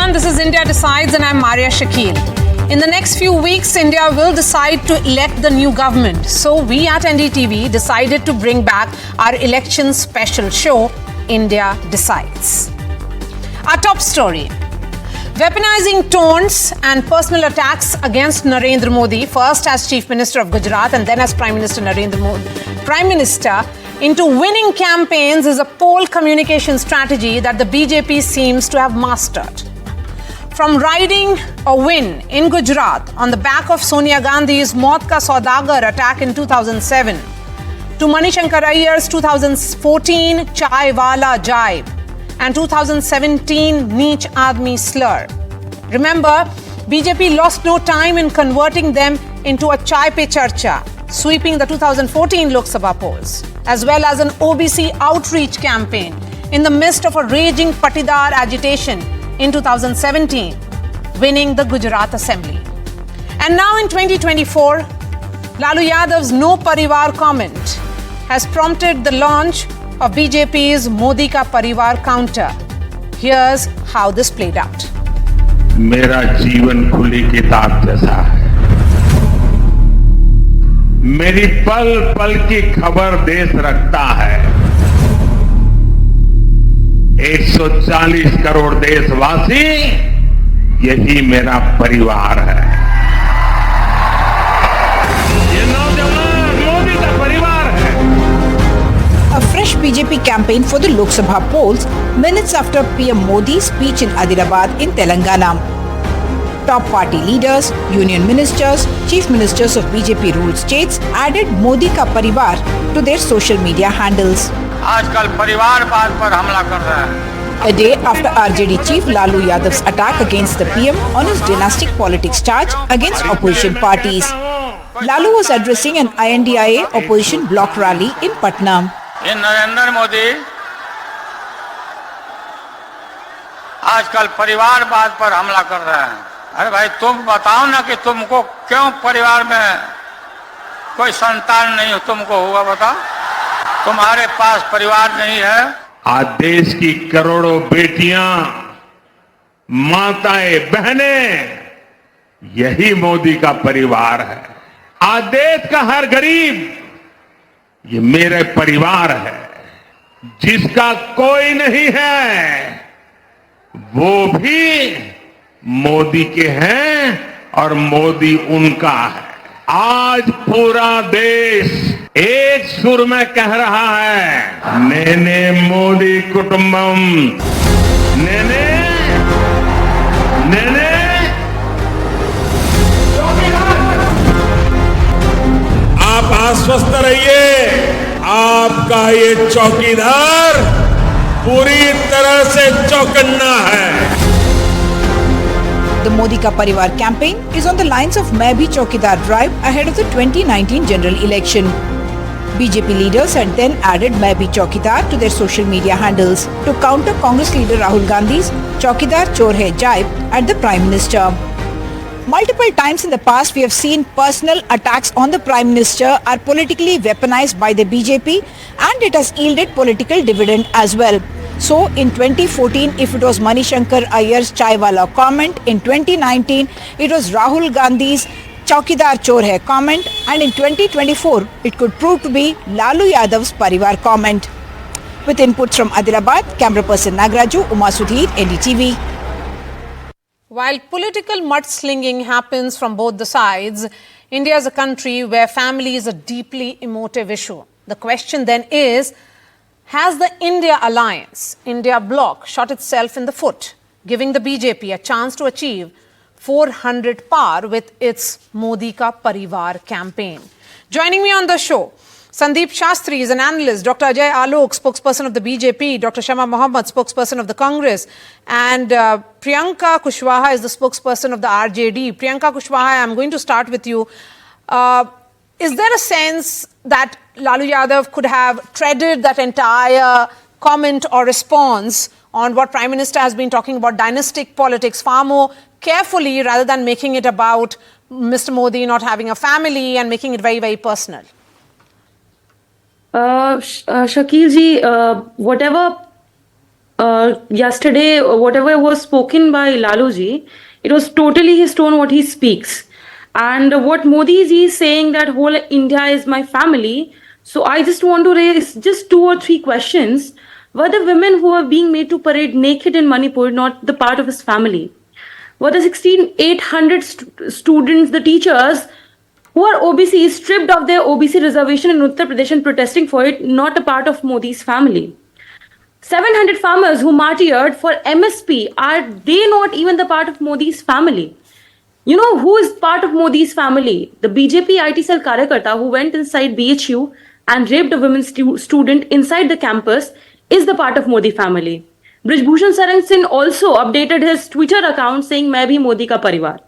everyone, this is India Decides and I'm Maria Shakil. In the next few weeks, India will decide to elect the new government. So we at NDTV decided to bring back our election special show, India Decides. Our top story: weaponizing taunts and personal attacks against Narendra Modi, first as Chief Minister of Gujarat and then as Prime Minister into winning campaigns is a poll communication strategy that the BJP seems to have mastered. From riding a win in Gujarat on the back of Sonia Gandhi's Maut ka Saudagar attack in 2007 to Mani Shankar Aiyar's 2014 Chai Wallah jibe and 2017 neech aadmi slur. Remember, BJP lost no time in converting them into a chai pe charcha, sweeping the 2014 Lok Sabha polls, as well as an OBC outreach campaign in the midst of a raging Patidar agitation in 2017, winning the Gujarat Assembly. And now in 2024, Lalu Yadav's No Parivar comment has prompted the launch of BJP's Modi ka Parivar counter. Here's how this played out. मेरा जीवन खुली किताब जैसा है। मेरी पल पल की खबर देश रखता है। 140 करोड़ देशवासी, यही मेरा परिवार है। ये नौजवान मोदी का परिवार है। A fresh BJP campaign for the Lok Sabha polls minutes after PM Modi's speech in Hyderabad in Telangana. Top party leaders, union ministers, chief ministers of BJP ruled states added Modi ka Parivar to their social media handles. आजकल परिवारवाद पर हमला कर रहा है। A day after RJD chief Lalu Yadav's attack against the PM on his dynastic politics charge against opposition parties. Lalu was addressing an INDIA opposition bloc rally in Patna. ये नरेंद्र मोदी आजकल परिवारवाद पर हमला कर रहा है। अरे भाई, तुम बताओ ना कि तुमको क्यों परिवार में कोई संतान नहीं तुमको हुआ, बताओ। तुम्हारे पास परिवार नहीं है। आज देश की करोड़ों बेटियां, माताएं, बहनें, यही मोदी का परिवार है। आज देश का हर गरीब, ये मेरे परिवार है। जिसका कोई नहीं है, वो भी मोदी के हैं और मोदी उनका है। आज पूरा देश एक सुर में कह रहा है, नेने मोदी कुटुंबम, नेने नेने। आप आश्वस्त रहिए, आपका ये चौकीदार पूरी तरह से चौकन्ना है। The Modi ka Parivar campaign is on the lines of Main Bhi Chaukidar drive ahead of the 2019 general election. BJP leaders had then added Main Bhi Chaukidar to their social media handles to counter Congress leader Rahul Gandhi's Chaukidar Chor Hai jibe at the Prime Minister. Multiple times in the past, we have seen personal attacks on the Prime Minister are politically weaponized by the BJP, and it has yielded political dividend as well. So in 2014, if it was Mani Shankar Aiyar's Chai Wala comment, in 2019, it was Rahul Gandhi's Chaukidar Chor Hai comment, and in 2024, it could prove to be Lalu Yadav's Parivar comment. With inputs from Hyderabad, camera person Nagraju, Uma Sudhir, NDTV. While political mudslinging happens from both the sides, India is a country where family is a deeply emotive issue. The question then is, has the India alliance, India bloc, shot itself in the foot, giving the BJP a chance to achieve 400 par with its Modi ka Parivar campaign? Joining me on the show, Sandeep Shastri is an analyst, Dr. Ajay Alok, spokesperson of the BJP, Dr. Shama Mohammed, spokesperson of the Congress, and Priyanka Kushwaha is the spokesperson of the RJD. Priyanka Kushwaha, I'm going to start with you. Is there a sense that Lalu Yadav could have treaded that entire comment or response on what Prime Minister has been talking about dynastic politics far more carefully rather than making it about Mr. Modi not having a family and making it very, very personal? Shakil ji, whatever yesterday, whatever was spoken by Laluji, it was totally his tone, what he speaks. And what Modi ji is saying that whole India is my family. So I just want to raise just 2 or 3 questions. Were the women who are being made to parade naked in Manipur not the part of his family? Were the 1,800 students, the teachers who are OBC, stripped of their OBC reservation in Uttar Pradesh and protesting for it, not a part of Modi's family? 700 farmers who martyred for MSP, are they not even the part of Modi's family? You know who is part of Modi's family? The BJP IT cell Karyakarta who went inside BHU and raped a women student inside the campus is the part of Modi family. Brijbhushan Saran Singh also updated his Twitter account saying, "Main bhi Modi ka parivar."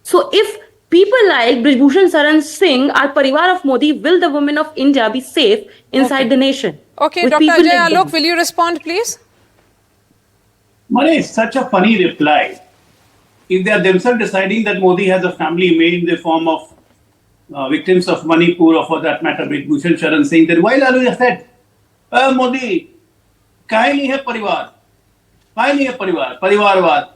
So if people like Brijbhushan Saran Singh are parivar of Modi, will the women of India be safe inside the nation? Okay, Dr. Ajay Alok, will you respond, please? Mani, it's such a funny reply. If they are themselves deciding that Modi has a family made in the form of victims of Manipur, or for that matter, Bhushan Sharan Singh, then why Lalu said, Modi, kahe nahi hai parivar? Kahe nahi hai parivar? Parivarvad.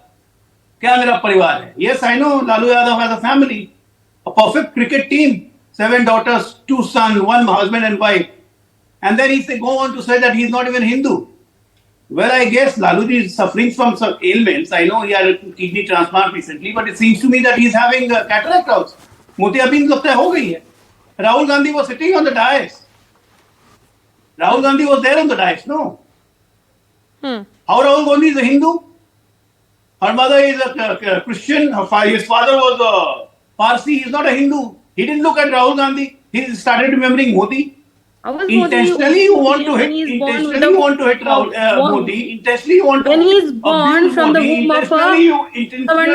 Kya mera parivar hai? Yes, I know Lalu Yadav has a family, a perfect cricket team, 7 daughters, 2 sons, 1 husband and wife. And then he go on to say that he's not even Hindu. Well, I guess Laluji is suffering from some ailments. I know he had a kidney transplant recently, but it seems to me that he's having cataract also. Motiabin lagta hai ho gayi hai. Rahul Gandhi was sitting on the dais. Rahul Gandhi was there on the dais, no? How Rahul Gandhi is a Hindu? Her mother is a Christian. His father was a Parsi. He's not a Hindu. He didn't look at Rahul Gandhi. He started remembering Modi. Intentionally you want to hit Rahul Modi. Intentionally you want to when he's born from the womb of a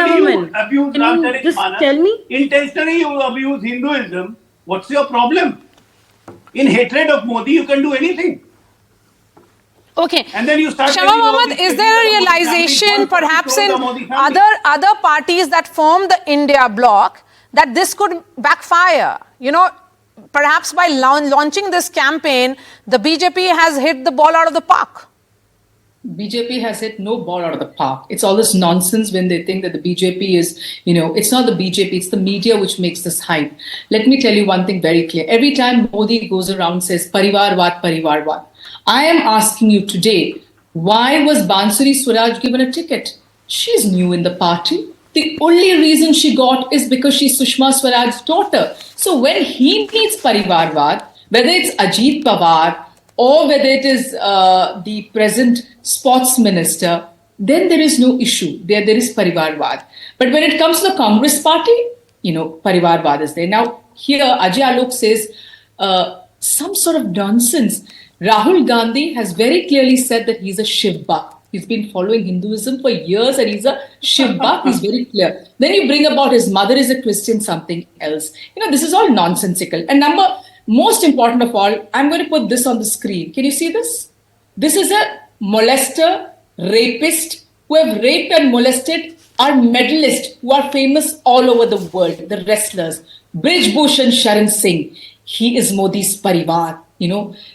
woman. Abuse Can you just tell me? Intentionally you abuse Hinduism. What's your problem? In hatred of Modi you can do anything. Okay. And then you start. Shama Mohammed, is there a realization perhaps in other parties that form the India bloc that this could backfire? You know, perhaps by launching this campaign, the BJP has hit the ball out of the park. BJP has hit no ball out of the park. It's all this nonsense when they think that the BJP is, it's not the BJP, it's the media which makes this hype. Let me tell you one thing very clear. Every time Modi goes around says, Parivarvad, Parivarvad. I am asking you today, why was Bansuri Swaraj given a ticket? She's new in the party. The only reason she got is because she's Sushma Swaraj's daughter. So when he needs Parivarvad, whether it's Ajit Pawar or whether it is the present sports minister, then there is no issue. There is Parivarvad. But when it comes to the Congress party, Parivarvad is there. Now, here Ajay Alok says some sort of nonsense. Rahul Gandhi has very clearly said that he's a Shiv Bhakt. He's been following Hinduism for years and he's a Shiv Bhakt. He's very clear. Then you bring about his mother is a Christian, something else. This is all nonsensical. And most important of all, I'm going to put this on the screen. Can you see this? This is a molester, rapist, who have raped and molested our medalists who are famous all over the world, the wrestlers. Brijbhushan Sharan Singh. He is Modi's Parivar.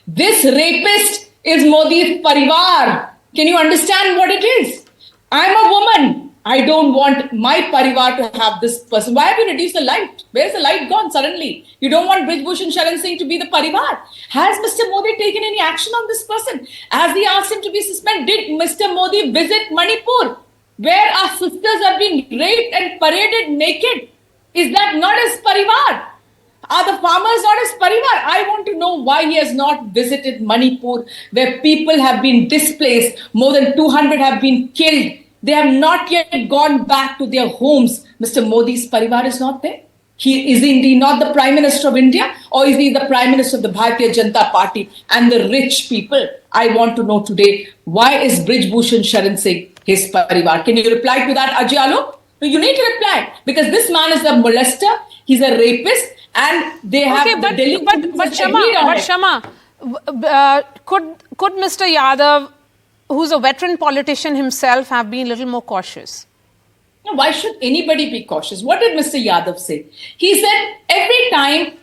This rapist is Modi's Parivar. Can you understand what it is? I'm a woman. I don't want my Parivar to have this person. Why have you reduced the light? Where's the light gone suddenly? You don't want Brijbhushan Sharan Singh to be the Parivar. Has Mr. Modi taken any action on this person? Has he asked him to be suspended? Did Mr. Modi visit Manipur, where our sisters have been raped and paraded naked? Is that not his Parivar? Are the farmers not his Parivar? I want to know why he has not visited Manipur, where people have been displaced. More than 200 have been killed. They have not yet gone back to their homes. Mr. Modi's Parivar is not there. Is he not the Prime Minister of India? Or is he the Prime Minister of the Bharatiya Janata Party and the rich people? I want to know today, why is Brijbhushan Sharan Singh his Parivar? Can you reply to that, Ajay Alok? No, you need to reply. Because this man is a molester, he's a rapist, and they have but Shama, could Mr. Yadav, who's a veteran politician himself, have been a little more cautious? No, why should anybody be cautious? What did Mr. Yadav say? He said every time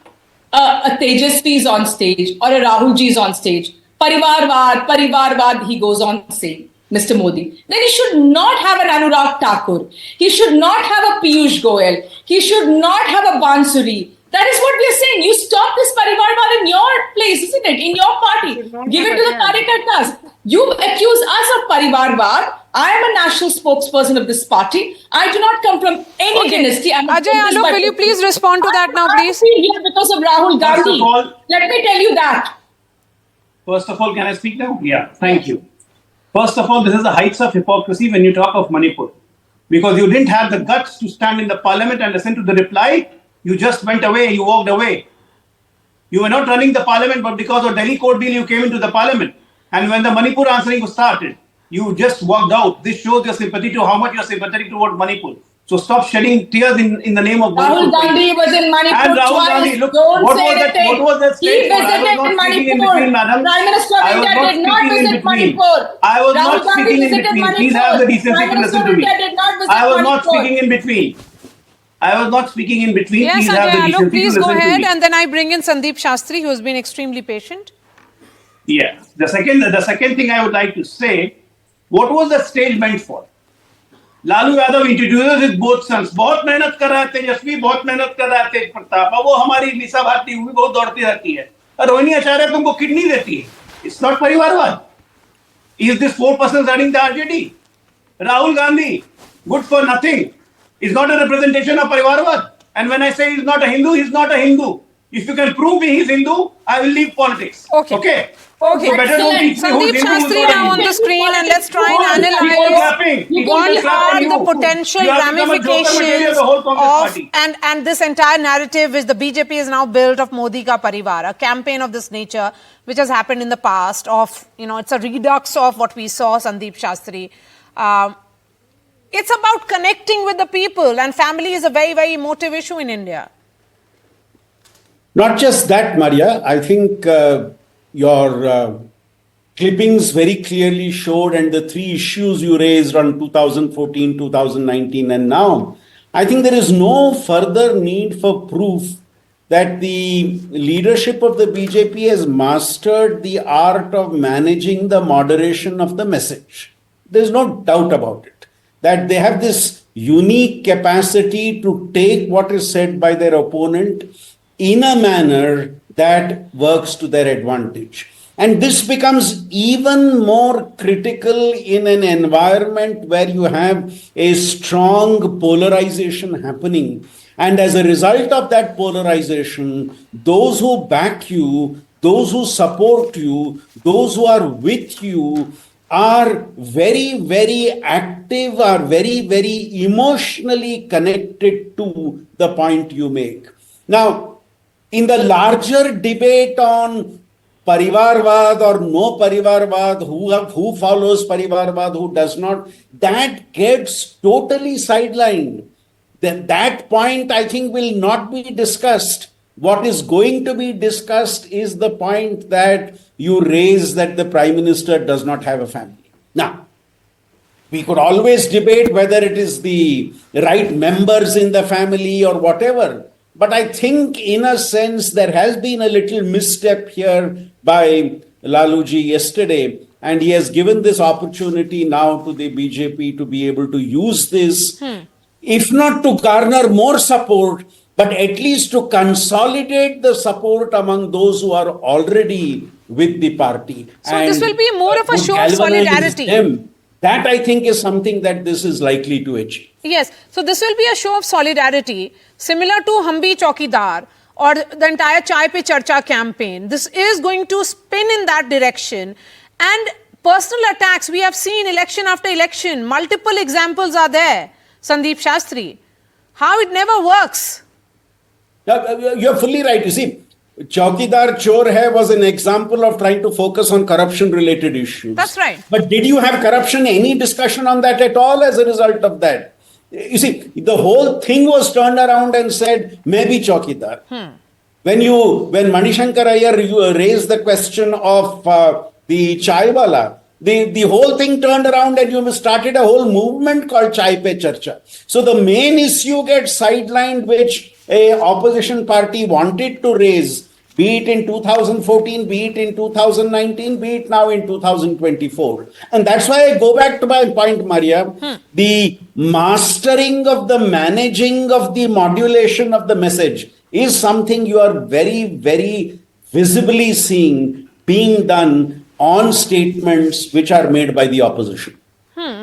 a Tejasvi is on stage or a Rahulji is on stage, Parivarvad, he goes on saying. Mr. Modi, then he should not have an Anurag Thakur. He should not have a Piyush Goyal. He should not have a Bansuri. That is what we are saying. You stop this Parivarvad in your place, isn't it? In your party. Give it to the Karyakartas. You accuse us of Parivarvad. I am a national spokesperson of this party. I do not come from any dynasty. Ajay Alok, will you please respond to that now, please? I'm here because of Rahul Gandhi. Let me tell you that. First of all, can I speak now? Yeah, thank you. First of all, this is the heights of hypocrisy when you talk of Manipur. Because you didn't have the guts to stand in the parliament and listen to the reply. You just went away, you walked away. You were not running the parliament, but because of Delhi court deal, you came into the parliament. And when the Manipur answering was started, you just walked out. This shows your sympathy to how much you're sympathetic toward Manipur. So stop shedding tears in the name of Rahul Gandhi was in Manipur and Rahul twice. Gandhi, look, Don't what say was that? anything. What was that He state? visited Manipur. Prime Minister of India did not visit Manipur. I was Rahul not Gandhi speaking in visited between. Manipur. Please have the decency Prime to Minister listen of to me. India did not visit I was not Manipur. speaking in between. I was not speaking in between. Yes, Please have the Ajay decency Alok, please to go listen to ahead, me. and then I bring in Sandeep Shastri, who has been extremely patient. Yeah. The second thing I would like to say, what was the stage meant for? Lalu Yadav introduces with both sons. बहुत मेहनत कर रहा है तेजस्वी, बहुत मेहनत कर रहा है तेज प्रताप. अब वो हमारी मीसा भारती हुई बहुत दौड़ती रहती है. रोहिणी आचार्य तुमको किडनी देती है. इट्स नॉट परिवारवाद. Is this 4% running the RJD? Rahul Gandhi, good for nothing, is not a representation of Parivarvad. And when I say he's not a Hindu, he's not a Hindu. If you can prove me he's Hindu, I will leave politics. Okay. So better don't teach me who's Sandeep Hindu, who's Shastri not now on Hindu. the screen, and let's try and analyze what are the potential ramifications of and this entire narrative which the BJP is now built of Modi ka Parivar, a campaign of this nature which has happened in the past of, it's a redux of what we saw, Sandeep Shastri. It's about connecting with the people, and family is a very, very emotive issue in India. Not just that, Maria. I think your clippings very clearly showed, and the three issues you raised on 2014, 2019, and now, I think there is no further need for proof that the leadership of the BJP has mastered the art of managing the moderation of the message. There's no doubt about it, that they have this unique capacity to take what is said by their opponent in a manner that works to their advantage. And this becomes even more critical in an environment where you have a strong polarization happening. And as a result of that polarization, those who back you, those who support you, those who are with you are very, very active, are very, very emotionally connected to the point you make. Now, in the larger debate on Parivarvad or no Parivarvad, who follows Parivarvad, who does not, that gets totally sidelined. Then that point, I think, will not be discussed. What is going to be discussed is the point that you raise, that the Prime Minister does not have a family. Now, we could always debate whether it is the right members in the family or whatever. But I think, in a sense, there has been a little misstep here by Laluji yesterday, and he has given this opportunity now to the BJP to be able to use this, if not to garner more support, but at least to consolidate the support among those who are already with the party. So this will be more of a show of solidarity. That, I think, is something that this is likely to achieve. Yes. So this will be a show of solidarity, similar to Hum Bhi Chaukidar or the entire Chai Pe Charcha campaign. This is going to spin in that direction. And personal attacks, we have seen election after election. Multiple examples are there, Sandeep Shastri. How it never works. You're fully right. You see, Chaukidar Chor Hai was an example of trying to focus on corruption-related issues. That's right. But did you have corruption, any discussion on that at all as a result of that? You see, the whole thing was turned around and said, maybe Chaukidar. When Mani Shankar Aiyar raised the question of the Chai Wala, the whole thing turned around and you started a whole movement called Chai Pe Charcha. So the main issue gets sidelined, which a opposition party wanted to raise, Be it in 2014, be it in 2019, be it now in 2024. And that's why I go back to my point, Maria. The mastering of the managing of the modulation of the message is something you are very, very visibly seeing being done on statements which are made by the opposition.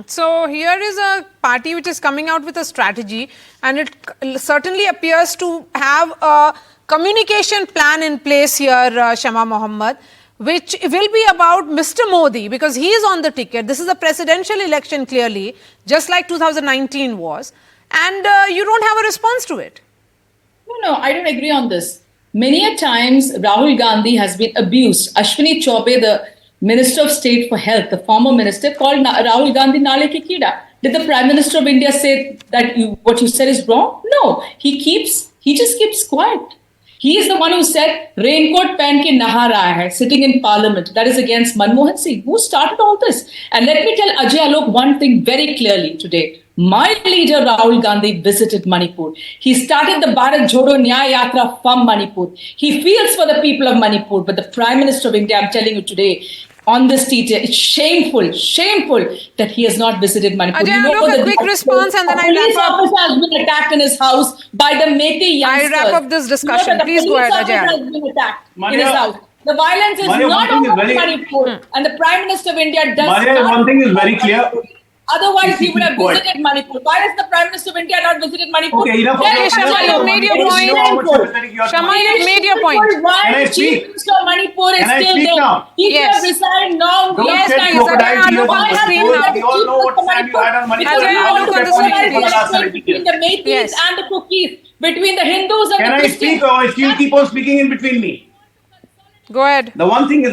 So here is a party which is coming out with a strategy, and it certainly appears to have a communication plan in place here, Shama Mohammed, which will be about Mr. Modi, because he is on the ticket. This is a presidential election clearly, just like 2019 was, and you don't have a response to it. No, I don't agree on this. Many a times Rahul Gandhi has been abused. Ashwini Chaubey, the Minister of State for Health, the former minister, called Rahul Gandhi Nale Ki Kida. Did the Prime Minister of India say that what you said is wrong? No, he just keeps quiet. He is the one who said raincoat pehen ke naha raha hai, sitting in parliament. That is against Manmohan Singh, who started all this. And let me tell Ajay Alok one thing very clearly today. My leader Rahul Gandhi visited Manipur. He started the Bharat Jodo Nyaya Yatra from Manipur. He feels for the people of Manipur. But the Prime Minister of India, I'm telling you today, on this teacher, it's shameful that he has not visited Manipur. Ajay, Alok, a quick response and then I wrap up. Police officer has been attacked in his house by the Meitei youngsters. I wrap up this discussion. Please go ahead, Ajay. Has been attacked in his house. The violence is not over Manipur, and the Prime Minister of India does not. One thing is very clear. Otherwise, he would have visited Manipur. Why has the Prime Minister of India not visited Manipur? Okay, enough. Okay, Shama, you've made your point. Shama, you've made your point. Why the Chief Minister of Manipur is still there? He should have resigned long Don't years get ago. crocodile tears Why on the has screen the now. We all know what stand you had on Manipur. Because Ajay, you want look to on the screen, polarize the please. election between the Meiteis and the Cookies, between the Hindus and Can the I Christians. speak, or if you keep on speaking in between me? Go ahead. The one thing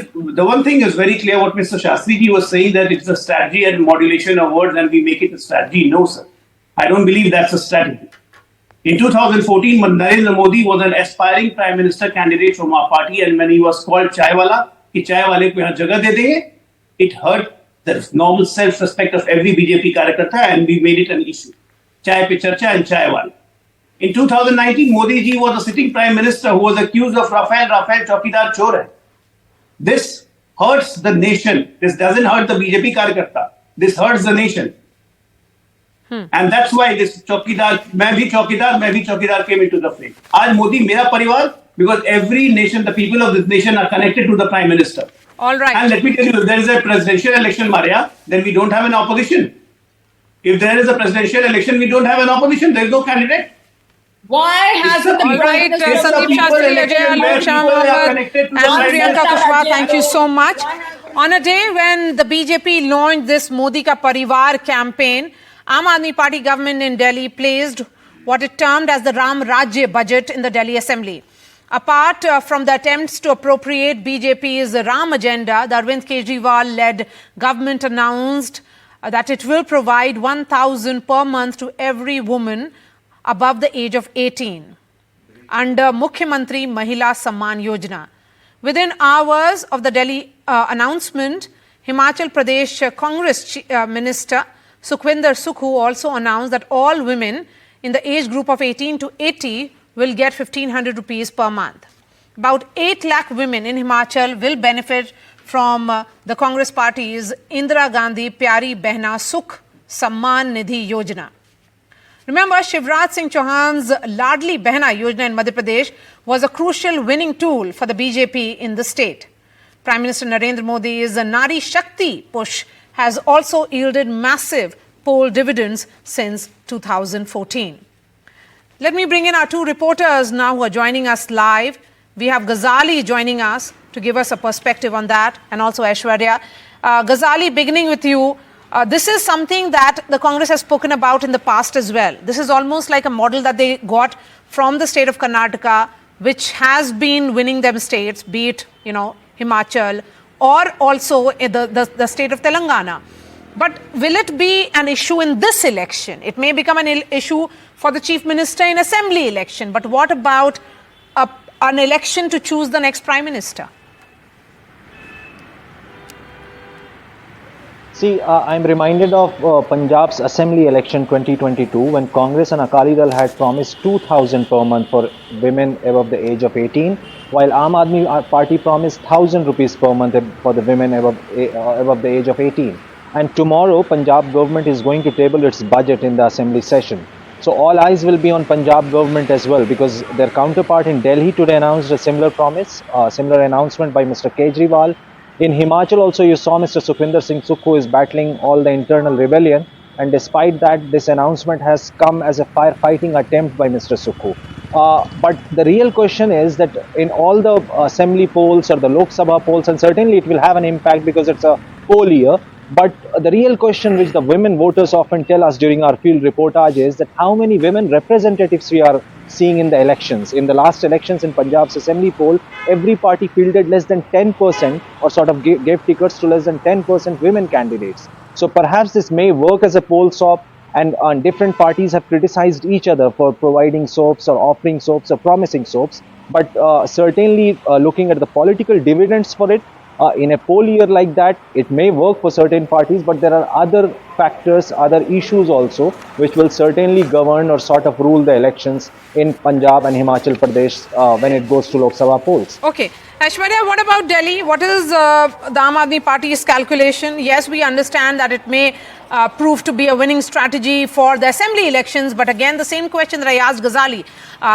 is very clear. What Mr. Shastriji was saying, that it's a strategy and modulation of words, and we make it a strategy. No, sir. I don't believe that's a strategy. In 2014, Narendra Modi was an aspiring Prime Minister candidate from our party, and when he was called Chai Wala, कि चाय वाले को यहाँ जगह दे देंगे, it hurt the normal self-respect of every BJP कार्यकर्ता, and we made it an issue. Chai pe charcha and chai wala. In 2019, Modi ji was a sitting Prime Minister who was accused of Rafael Chaukidar Chor hai. This hurts the nation. This doesn't hurt the BJP कार्यकर्ता. This hurts the nation. And that's why this Chaukidar, मैं भी चौकीदार came into the frame. आज Modi मेरा परिवार, because every nation, the people of this nation are connected to the Prime Minister. All right. And let me tell you, if there is a presidential election, Maria, then we don't have an opposition. If there is a presidential election, we don't have an opposition. There is no candidate. Why hasn't the All right, Prime Minister Sandeep Shastri, Ajay Alok, Shama Mohammed and Priyanka Kushwaha, thank you so much. On a day when the BJP launched this Modi Ka Parivar campaign, Aam Aadmi Party government in Delhi placed what it termed as the Ram Rajya budget in the Delhi Assembly. Apart from the attempts to appropriate BJP's Ram agenda, the Arvind Kejriwal-led government announced that it will provide 1,000 per month to every woman above the age of 18 under Mukhyamantri Mahila Samman Yojana. Within hours of the Delhi announcement, Himachal Pradesh Congress Minister Sukhwinder Sukhu also announced that all women in the age group of 18 to 80 will get 1,500 rupees per month. About 8 lakh women in Himachal will benefit from the Congress party's Indira Gandhi Pyari Behna Sukh Samman Nidhi Yojana. Remember, Shivraj Singh Chauhan's Ladli Behna Yojana in Madhya Pradesh was a crucial winning tool for the BJP in the state. Prime Minister Narendra Modi's Nari Shakti push has also yielded massive poll dividends since 2014. Let me bring in our two reporters now who are joining us live. We have Ghazali joining us to give us a perspective on that, and also Aishwarya. Ghazali, beginning with you. This is something that the Congress has spoken about in the past as well. This is almost like a model that they got from the state of Karnataka, which has been winning them states, be it, Himachal, or also the state of Telangana. But will it be an issue in this election? It may become an issue for the chief minister in assembly election. But what about an election to choose the next prime minister? See, I'm reminded of Punjab's assembly election 2022 when Congress and Akali Dal had promised 2,000 per month for women above the age of 18 while Aam Aadmi Party promised 1,000 rupees per month for the women above the age of 18. And tomorrow, Punjab government is going to table its budget in the assembly session. So all eyes will be on Punjab government as well, because their counterpart in Delhi today announced a similar promise, similar announcement by Mr. Kejriwal. In Himachal also you saw Mr. Sukhwinder Singh Sukhu is battling all the internal rebellion, and despite that this announcement has come as a firefighting attempt by Mr. Sukhu. But the real question is that in all the assembly polls or the Lok Sabha polls, and certainly it will have an impact because it's a poll year, but the real question which the women voters often tell us during our field reportage is that how many women representatives we are seeing in the elections. In the last elections in Punjab's assembly poll, every party fielded less than 10% or sort of gave tickets to less than 10% women candidates. So perhaps this may work as a poll sop, and different parties have criticized each other for providing soaps or offering soaps or promising soaps. But certainly looking at the political dividends for it, in a poll year like that, it may work for certain parties, but there are other factors, other issues also, which will certainly govern or sort of rule the elections in Punjab and Himachal Pradesh when it goes to Lok Sabha polls. Okay. Aishwarya, what about Delhi? What is the Aam Aadmi Party's calculation? Yes, we understand that it may prove to be a winning strategy for the assembly elections, but again, the same question that I asked Ghazali.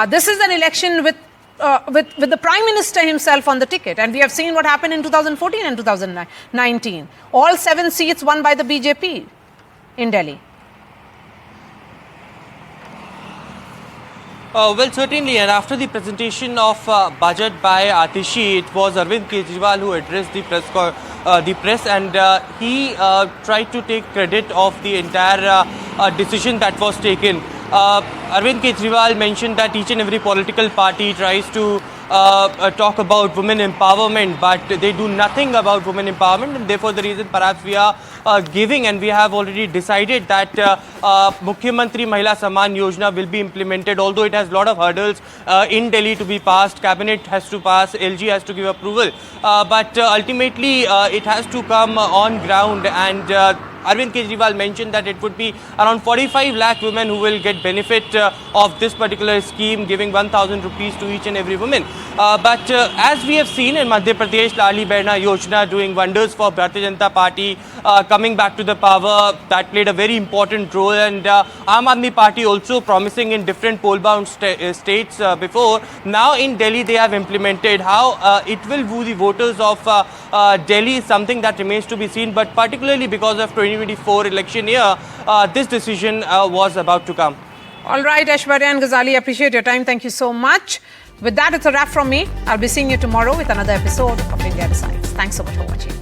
This is an election with the Prime Minister himself on the ticket, and we have seen what happened in 2014 and 2019. All 7 seats won by the BJP in Delhi. Well, certainly, and after the presentation of budget by Atishi, it was Arvind Kejriwal who addressed the press, and he tried to take credit of the entire decision that was taken. Arvind Kejriwal mentioned that each and every political party tries to talk about women empowerment, but they do nothing about women empowerment, and therefore the reason perhaps we are giving, and we have already decided that Mukhyamantri Mahila Samman Yojana will be implemented, although it has a lot of hurdles in Delhi to be passed. Cabinet has to pass, LG has to give approval, but ultimately it has to come on ground, and Arvind Kejriwal mentioned that it would be around 45 lakh women who will get benefit of this particular scheme, giving 1,000 rupees to each and every woman. But as we have seen in Madhya Pradesh, Lali Behna Yojana doing wonders for Bharatiya Janata Party, coming back to the power, that played a very important role, and Aam Aadmi Party also promising in different poll-bound states before. Now in Delhi they have implemented. How it will woo the voters of Delhi is something that remains to be seen, but particularly because of 2024 election year, this decision was about to come. All right, Aishwarya and Ghazali, appreciate your time. Thank you so much. With that, it's a wrap from me. I'll be seeing you tomorrow with another episode of India Decides. Thanks so much for watching.